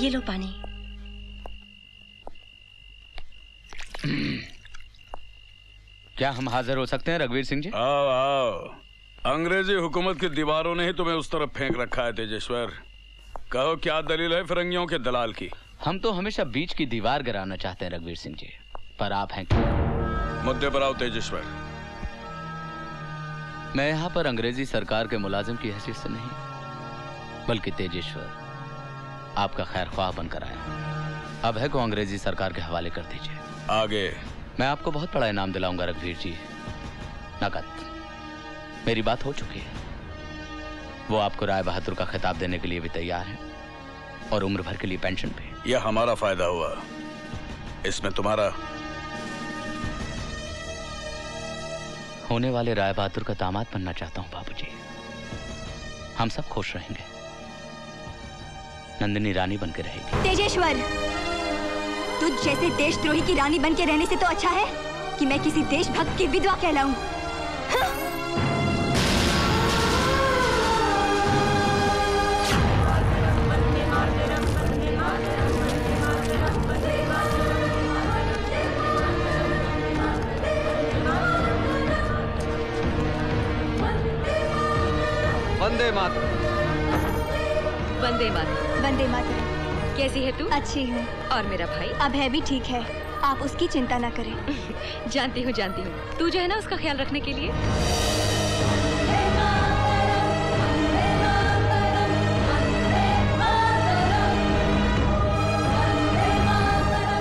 ये लो पानी। क्या हम हाजिर हो सकते हैं रघुवीर सिंह जी? आओ आओ। अंग्रेजी हुकूमत की दीवारों ने ही तुम्हें उस तरफ फेंक रखा है तेजेश्वर। कहो क्या दलील है फिरंगियों के दलाल की? हम तो हमेशा बीच की दीवार गिराना चाहते हैं रघुवीर सिंह जी, पर आप हैं क्या? मुद्दे पर आओ तेजेश्वर। मैं यहाँ पर अंग्रेजी सरकार के मुलाजिम की हैसियत से नहीं, बल्कि तेजेश्वर आपका खैर ख्वाह बनकर आया। अब है को अंग्रेजी सरकार के हवाले कर दीजिए। आगे मैं आपको बहुत बड़ा इनाम दिलाऊंगा रघुवीर जी, नकद। मेरी बात हो चुकी है। वो आपको राय बहादुर का खिताब देने के लिए भी तैयार है और उम्र भर के लिए पेंशन पे। यह हमारा फायदा हुआ, इसमें तुम्हारा। होने वाले राय बहादुर का दामाद बनना चाहता हूं बाबूजी। हम सब खुश रहेंगे, नंदिनी रानी बनकर रहेगी। तेजेश्वर, तुझ जैसे देशद्रोही की रानी बनके रहने से तो अच्छा है कि मैं किसी देशभक्त की विधवा कहलाऊं। वंदे मातरम। वंदे मातरम। वंदे मातरम। कैसी है तू? अच्छी हूँ। और मेरा भाई? अभय भी ठीक है, आप उसकी चिंता ना करें। जानती हूँ जानती हूँ, तू जो है ना उसका ख्याल रखने के लिए।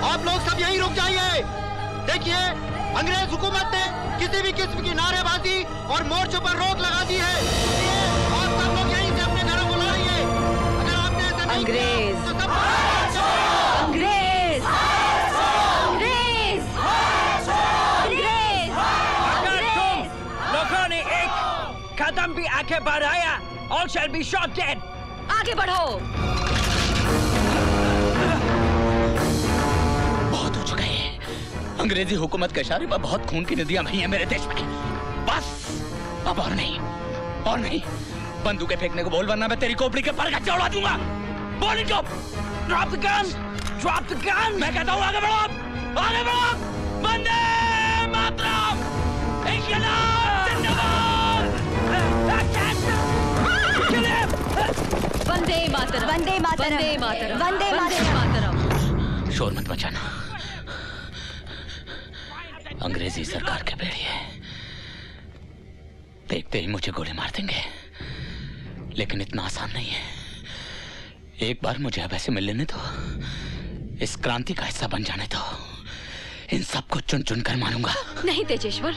आप लोग सब यहीं रुक जाइए। देखिए, अंग्रेज हुकूमत ने किसी भी किस्म की नारेबाजी और मोर्चों पर रोक लगा दी है। आप सब लोग यहीं से अपने घरों को लौटिए। अगर आपने ऐसा नहीं अंग्रेज किया, तो सब अंग्रेज अंग्रेज अंग्रेज। अगर तुम लोगों ने एक कदम भी आगे बढ़ाया, all shall be shot dead। आगे बढ़ो। बहुत हो चुका है। अंग्रेजी हुकूमत के इशारे पर बहुत खून की नदियां बही हैं मेरे देश में। बस अब और नहीं, और नहीं। बंदूकें फेंकने को बोल, वरना मैं तेरी खोपड़ी के पर गच्चे उड़ा दूंगा। बोल इनको। Drop the gun! Drop the gun! मैं कहता हूँ आगे बढ़ो, आगे बढ़ो। वंदे मातरम। इंकलाब जिंदाबाद। वंदे मातरम। वंदे मातरम। वंदे मातरम। वंदे वंदे मातरम। शोर मत मचाना। अंग्रेजी सरकार के भेड़िए देखते ही मुझे गोली मार देंगे, लेकिन इतना आसान नहीं है। एक बार मुझे अब ऐसे मिल लेने दो, इस क्रांति का हिस्सा बन जाने दो। इन सबको चुन चुन कर मारूंगा। नहीं तेजेश्वर,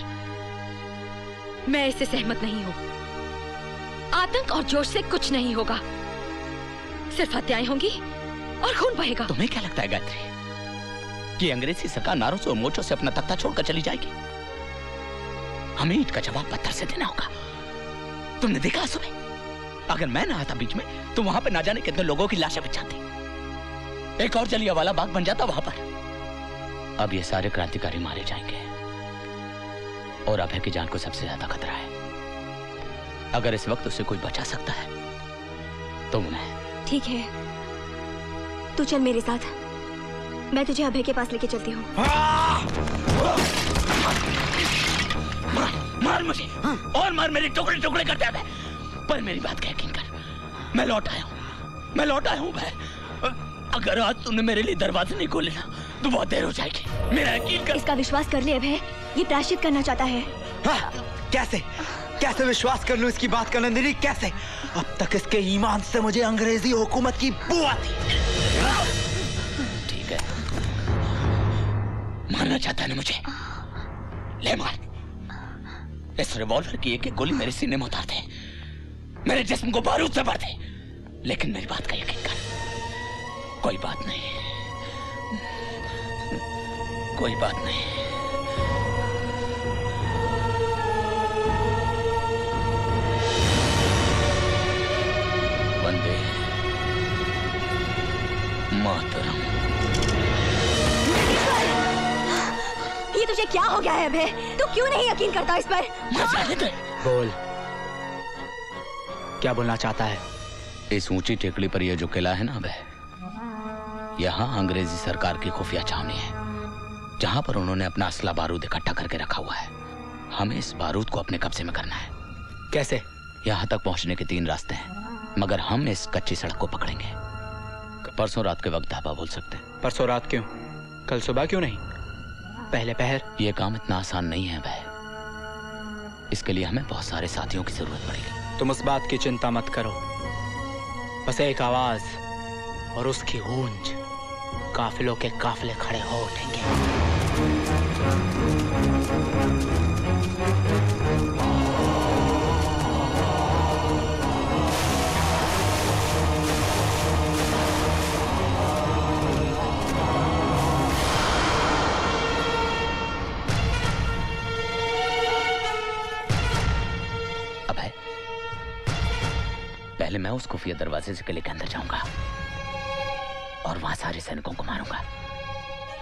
मैं इससे सहमत नहीं हूँ। आतंक और जोश से कुछ नहीं होगा, सिर्फ हत्याएं होंगी और खून बहेगा। तुम्हें क्या लगता है गायत्री कि अंग्रेजी सरकार नारों से और मोर्चों से अपना तख्ता छोड़कर चली जाएगी? हमें ईंट का जवाब पत्थर से देना होगा। तुमने देखा सुबह, अगर मैं ना आता बीच में तो वहां पे ना जाने कितने लोगों की लाशें बच जाती। एक और जलियांवाला बाग बन जाता वहां पर। अब ये सारे क्रांतिकारी मारे जाएंगे और अभय की जान को सबसे ज्यादा खतरा है। अगर इस वक्त उसे कोई बचा सकता है तो मैं। ठीक है, तू चल मेरे साथ, मैं तुझे अभय के पास लेके चलती हूँ। मार मुझे और मार, मेरे टुकड़े टुकड़े करते हैं। पर मेरी बात का यकीन कर, मैं लौट आया हूँ भाई। अगर आज तुमने मेरे लिए दरवाजे नहीं खोले ना तो बहुत देर हो जाएगी। मेरा यकीन कर। इसका विश्वास कर ले अभय, ये प्रायश्चित करना चाहता है। हाँ, कैसे विश्वास कर लूं इसकी बात का नंदिनी, कैसे? अब तक इसके ईमान से मुझे अंग्रेजी हुकूमत की बू आती। ठीक है, मारना चाहता है ना मुझे, ले मार। इस रिवॉल्वर की एक एक गोली मेरे सीने में उतार दे, मेरे जिस्म को बारूद से भर दे, लेकिन मेरी बात का यकीन कर। कोई बात नहीं, कोई बात नहीं। वंदे मातरम। ये तुझे क्या हो गया है अभय? तू क्यों नहीं यकीन करता इस पर? बोल, क्या बोलना चाहता है? इस ऊंची टेकड़ी पर यह जो किला है ना अभय, यहाँ अंग्रेजी सरकार की खुफिया छावनी है, जहां पर उन्होंने अपना असला बारूद इकट्ठा करके रखा हुआ है। हमें इस बारूद को अपने कब्जे में करना है। कैसे? यहाँ तक पहुंचने के 3 रास्ते हैं, मगर हम इस कच्ची सड़क को पकड़ेंगे। परसों रात के वक्त धाबा बोल सकते हैं। परसों रात क्यों? कल सुबह क्यों नहीं? पहले पहर? यह काम इतना आसान नहीं है भाई। इसके लिए हमें बहुत सारे साथियों की जरूरत पड़ेगी। तुम उस बात की चिंता मत करो, बस एक आवाज और उसकी गूंज, काफिलों के काफिले खड़े हो उठेंगे। पहले मैं उस खुफिया दरवाजे से किले के अंदर जाऊंगा और वहां सारे सैनिकों को मारूंगा।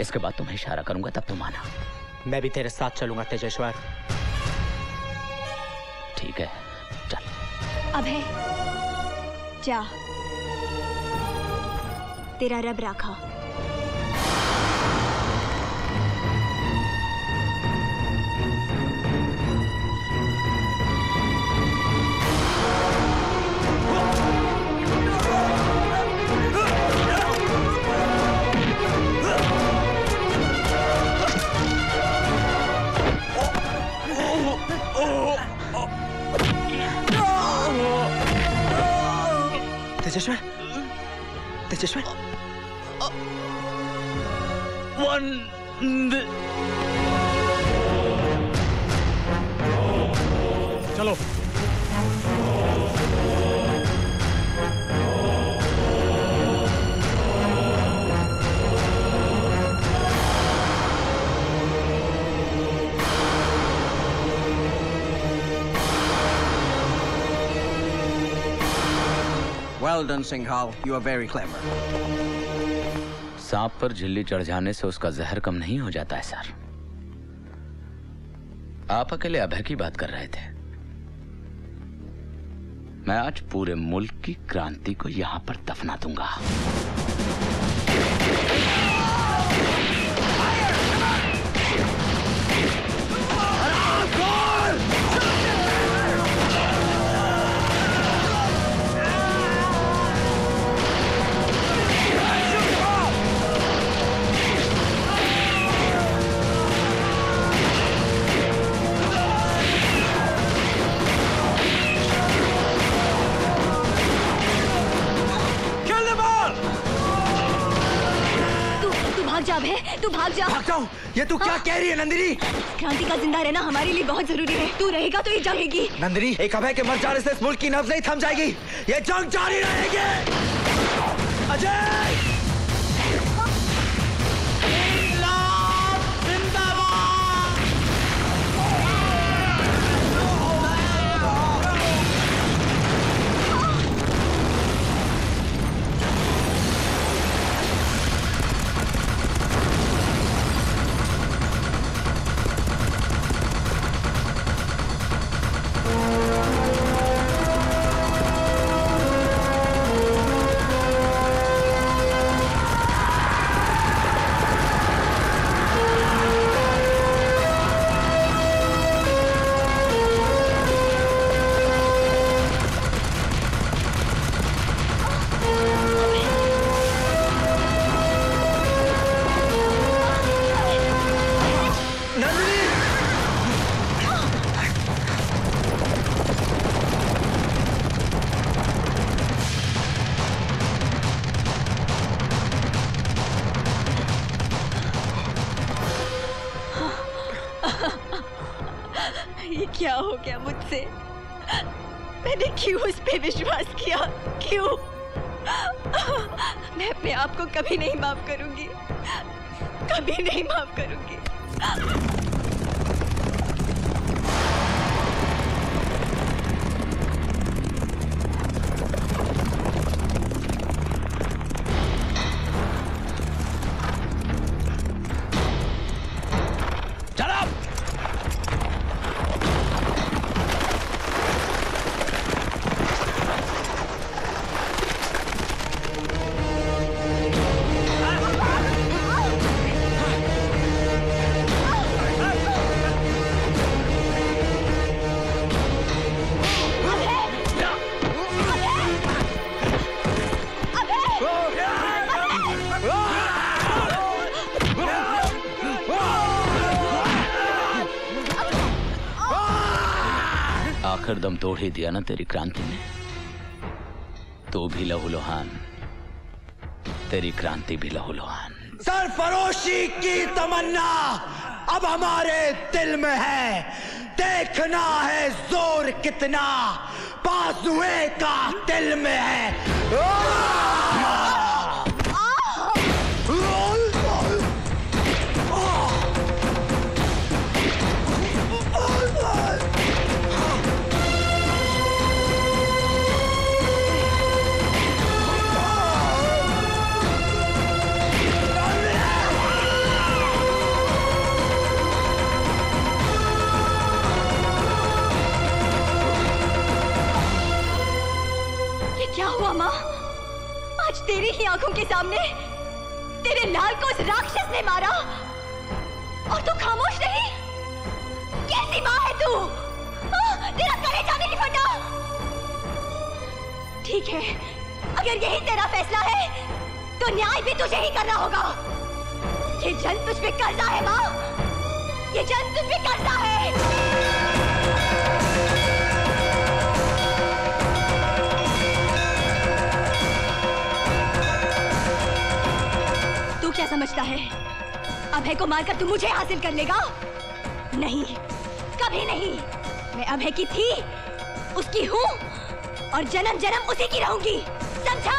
इसके बाद तुम्हें इशारा करूंगा, तब तुम आना। मैं भी तेरे साथ चलूंगा तेजेश्वर। ठीक है, चल। अभय, जा, तेरा रब राखा। तेजेश्वर, तेजेश्वर, चलो। Well done, Singhal. You are very clever. सांप पर झिल्ली चढ़ जाने से उसका जहर कम नहीं हो जाता है सर। आप अकेले अभय की बात कर रहे थे। मैं आज पूरे मुल्क की क्रांति को यहां पर दफना दूंगा। तू भाग जा। भाग जाऊं? ये तू क्या कह रही है नंदिनी? क्रांति का जिंदा रहना हमारे लिए बहुत जरूरी है। तू रहेगा तो ये जाएगी। नंदिनी, एक अभय के मर जाने से इस मुल्क की नब्ज नहीं थम जाएगी। ये जंग जारी रहेगी। अजय! क्या हो गया मुझसे? मैंने क्यों उस पे विश्वास किया? क्यों? मैं अपने आप को कभी नहीं माफ करूंगी, कभी नहीं माफ करूंगी। आखिर दम तोड़ ही दिया ना तेरी क्रांति ने। तू भी लहूलुहान, तेरी क्रांति भी लहूलुहान। सरफरोशी की तमन्ना अब हमारे दिल में है, देखना है जोर कितना बाजुए का दिल में है। क्या हुआ माँ? आज तेरी ही आंखों के सामने तेरे लाल को उस राक्षस ने मारा और तू खामोश रही? कैसी माँ है तू? तेरा कलेजा नहीं फटा? ठीक है, अगर यही तेरा फैसला है तो न्याय भी तुझे ही करना होगा। ये जंग तुझ पे कर्जा है माँ, ये जंग तुझ पे कर्जा है। तू क्या समझता है अभय को मारकर तू मुझे हासिल कर लेगा? नहीं, कभी नहीं। मैं अभय की थी, उसकी हूँ और जन्म जन्म उसी की रहूंगी, समझा?